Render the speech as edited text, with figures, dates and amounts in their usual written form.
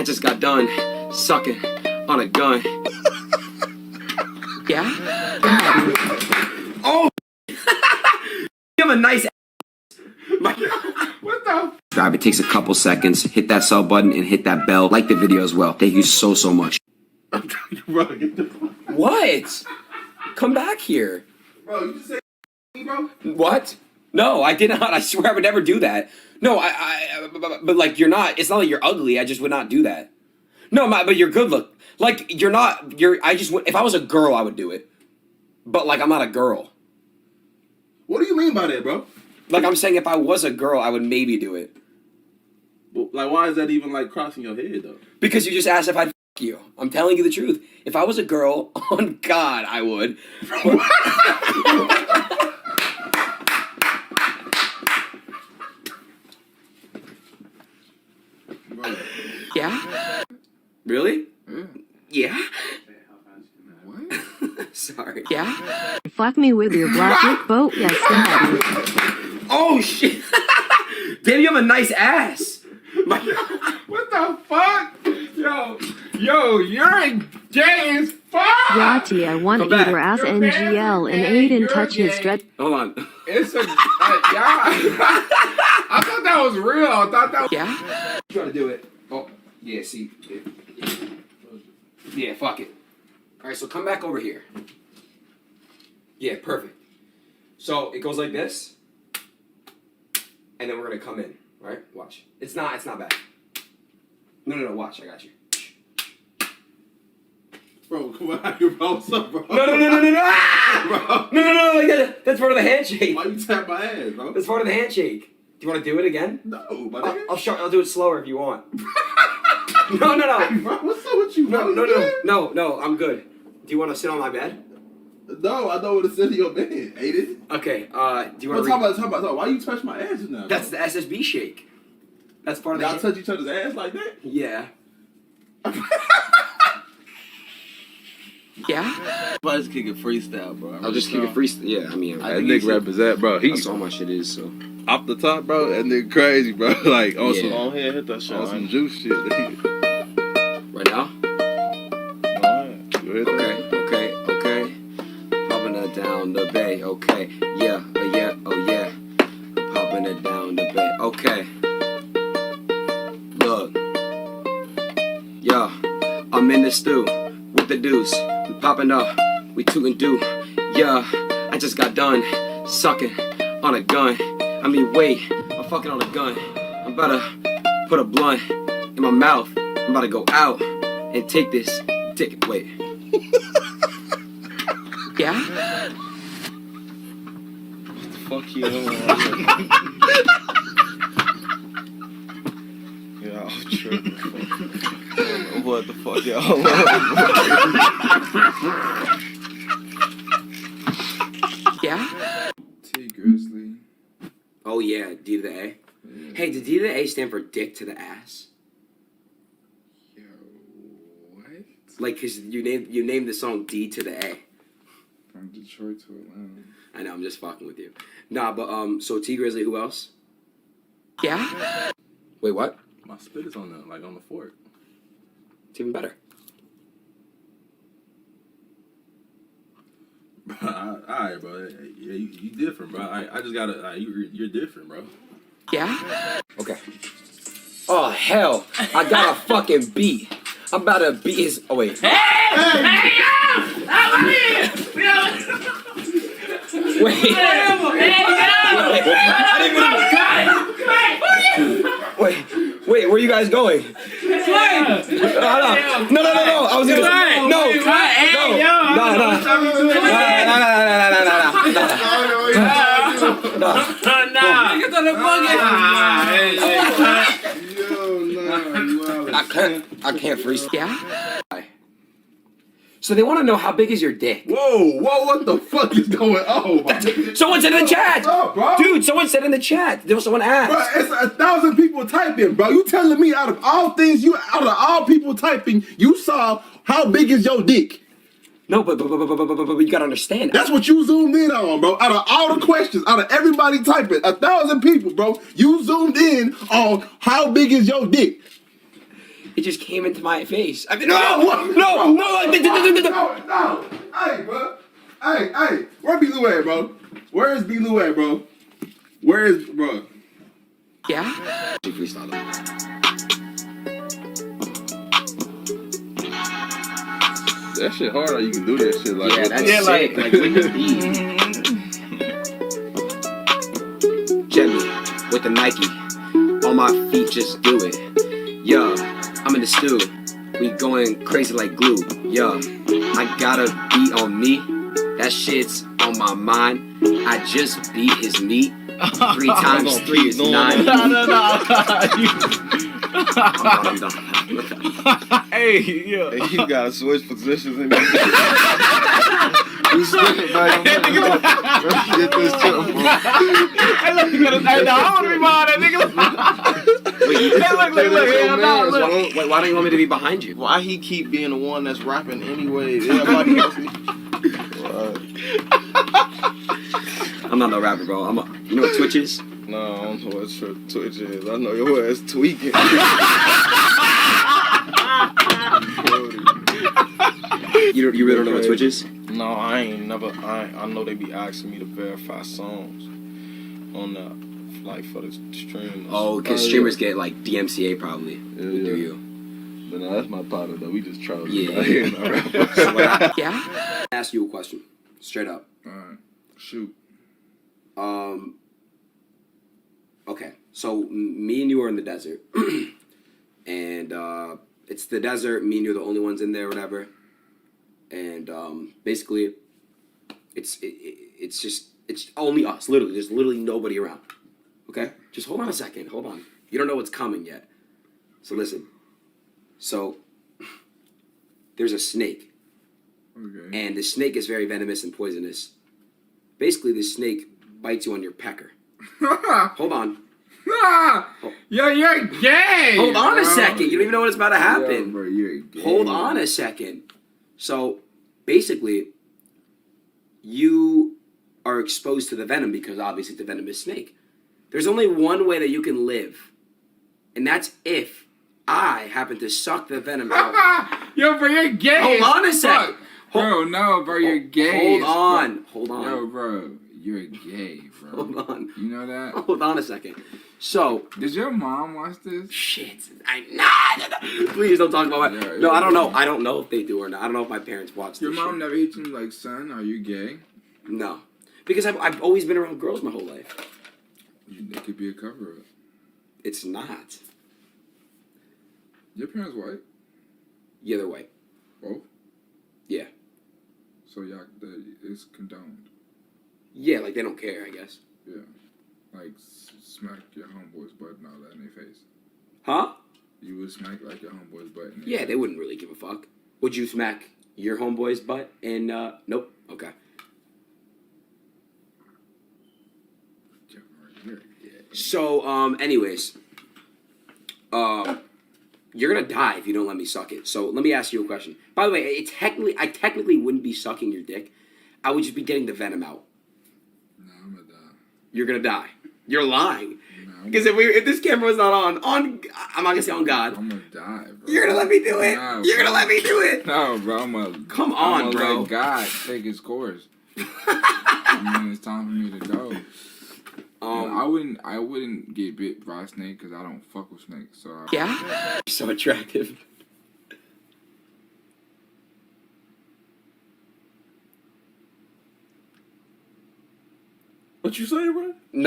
just got done sucking on a gun. Yeah? Oh! You have a nice what the? Subscribe. It takes a couple seconds. Hit that sub button and hit that bell. Like the video as well. Thank you so much. What? Come back here. Bro, you just said bro? What? No, I did not. I swear I would never do that. No, but like you're not. It's not like you're ugly. I just would not do that. No, but you're good look. Like you're not. I just would. If I was a girl, I would do it. But like I'm not a girl. What do you mean by that, bro? Like I'm saying, if I was a girl, I would maybe do it. Well, like, why is that even like crossing your head though? Because you just asked if I'd fuck you. I'm telling you the truth. If I was a girl, on God, I would. Yeah? Really? Yeah? What? Sorry. Yeah? Fuck me with your black boat, yes, daddy. Oh, shit. Damn, you have a nice ass. What the fuck? Yo, you're gay as fuck! Yachty, I want to eat her ass NGL and Adin touch his dread. Hold on. It's a... I thought that was real. I thought that was... Yeah? Try to do it. Oh, yeah, see. Yeah, fuck it. Alright, so come back over here. Yeah, perfect. So, it goes like this. And then we're gonna come in. Alright? Watch. It's not bad. No, watch. I got you. Bro, come on, bro. What's up, bro? No. Ah! Bro. No, like that. That's part of the handshake. Why you tap my ass, bro? That's part of the handshake. Do you want to do it again? No, my nigga. I'll do it slower if you want. No. Bro, what's up with you, bro? No, I'm good. Do you want to sit on my bed? No, I don't want to sit in your bed, Adin. Okay, do you want to... Talk about. Why you touch my ass just now? That's the SSB shake. That's part of the... Y'all touch each other's ass like that? Yeah. Yeah? I'll just kick it freestyle, bro. I'll just kick it freestyle. Yeah, I mean... That nigga represent, bro. That's all my shit is, so... Off the top, bro, that nigga crazy, bro. Like, on some... Go ahead, hit that shit. On some juice shit. Right now? Okay. Popping it down the bay, okay. Yeah, oh yeah. Popping it down the bay, okay. Look. Yeah, I'm in the stew with the deuce. We popping up, we tootin' do. Yeah, I just got done sucking on a gun. I mean, wait, I'm fucking on a gun. I'm about to put a blunt in my mouth. I'm about to go out and take this ticket. Wait. Yeah? What the fuck you doing? Yeah, I'm tripping. What the fuck y'all? Yeah? T Grizzly. Oh yeah, D to the A. Yeah. Hey, did D to the A stand for dick to the ass? Yo, what? Like, cause you named the song D to the A. From Detroit to Atlanta. I know, I'm just fucking with you. Nah, but so T Grizzly, who else? Yeah? Wait, what? My spit is on the fork. It's even better. Bro, alright, bro. Yeah, you different, bro. I just gotta, you're different, bro. Yeah? Okay. Oh, hell. I got a fucking beat. I'm about to beat his... Oh, wait. Hey! Wait, where are you guys going? No. I was gonna... I can't freeze. Yeah? So they want to know how big is your dick. Whoa, what the fuck is going on? Someone said in the chat. Up, bro? Dude, someone said in the chat. There was someone asked. Bro, it's 1,000 people typing, bro. You telling me out of all people typing, you saw how big is your dick? No, but you gotta understand. That's what you zoomed in on, bro. Out of all the questions, out of everybody typing, 1,000 people, bro, you zoomed in on how big is your dick. It just came into my face. I mean, no. Hey, bro. Hey, where B-Lou at, bro? Where is B-Lou at, bro? Where is, bro? Yeah. Freestyle. That shit hard. How you can do that shit like. Yeah, that's sick. Like with the beat. Gently with the Nike. On my feet, just do it. Yeah, I'm in the stew. We going crazy like glue. Yeah, I got a beat on me. That shit's on my mind. I just beat his meat. 3 times 3 is 9. I'm done. Hey, yeah. Hey, you gotta switch positions in this. You slipping back. Get this chill, bro. Hey, look, you gotta say, no, I wanna be behind that nigga. Wait, why don't you want me to be behind you? Why he keep being the one that's rapping anyway? Everybody else. I'm not no rapper, bro. You know what Twitch is? No, I don't know what Twitch is. I know your ass tweaking. You really don't know what Twitch is? No, I ain't never. I know they be asking me to verify songs on the like for the stream. Oh, because streamers get like DMCA probably. Yeah. Do you? But no, that's my partner though. We just trolling. Yeah. Yeah. Ask you a question, straight up. Alright, shoot. Okay, so me and you are in the desert, and it's the desert. Me and you're the only ones in there, whatever. And basically, it's only us. Literally, there's literally nobody around. Okay, just hold on a second. Hold on. You don't know what's coming yet. So listen. So there's a snake, Okay. and the snake is very venomous and poisonous. Basically, the snake bites you on your pecker. Hold on. Yo, you're gay! Hold on a bro. second. You don't even know what's about to happen. Yo, bro, you're gay. Hold on a second. So, basically, you are exposed to the venom because obviously it's a venomous snake. There's only one way that you can live, and that's if I happen to suck the venom out. Yo, bro, you're gay. Hold as on a second. fuck. Bro, no, bro, you're gay. Hold on. Yo, bro, you're gay, bro. Hold on. You know that? Hold on a second. So, Does your mom watch this? shit. Nah. Please don't talk about Yeah, No, yeah. I don't know. I don't know if they do or not. I don't know if my parents watch Your this mom shit. never hit you like, son, are you gay? No. Because I've always been around girls my whole life. It could be a cover-up. It's not. Your parents white? Either way. Both? Yeah. So y'all, it's condoned. Yeah, like they don't care, I guess. Yeah. Like, smack your homeboy's butt and all that in their face. Huh? You would smack like your homeboy's butt in their Yeah, face. they wouldn't really give a fuck. Would you smack your homeboy's butt? And, nope. Okay. Yeah, bro, you're gay. So, anyways. You're gonna die if you don't let me suck it. So, let me ask you a question. By the way, I technically wouldn't be sucking your dick. I would just be getting the venom out. No, I'm gonna die. You're gonna die. You're lying. No, Because if this camera was not on, I'm not gonna say on God. I'm gonna die, bro. You're gonna let me do it. No, You're gonna bro. let me do it. No, bro, I'm gonna... Come on, I'm gonna bro. let God take his course. I mean, it's time for me to go. I wouldn't get bit by a snake because I don't fuck with snakes. So Yeah. So attractive. What you say, bro?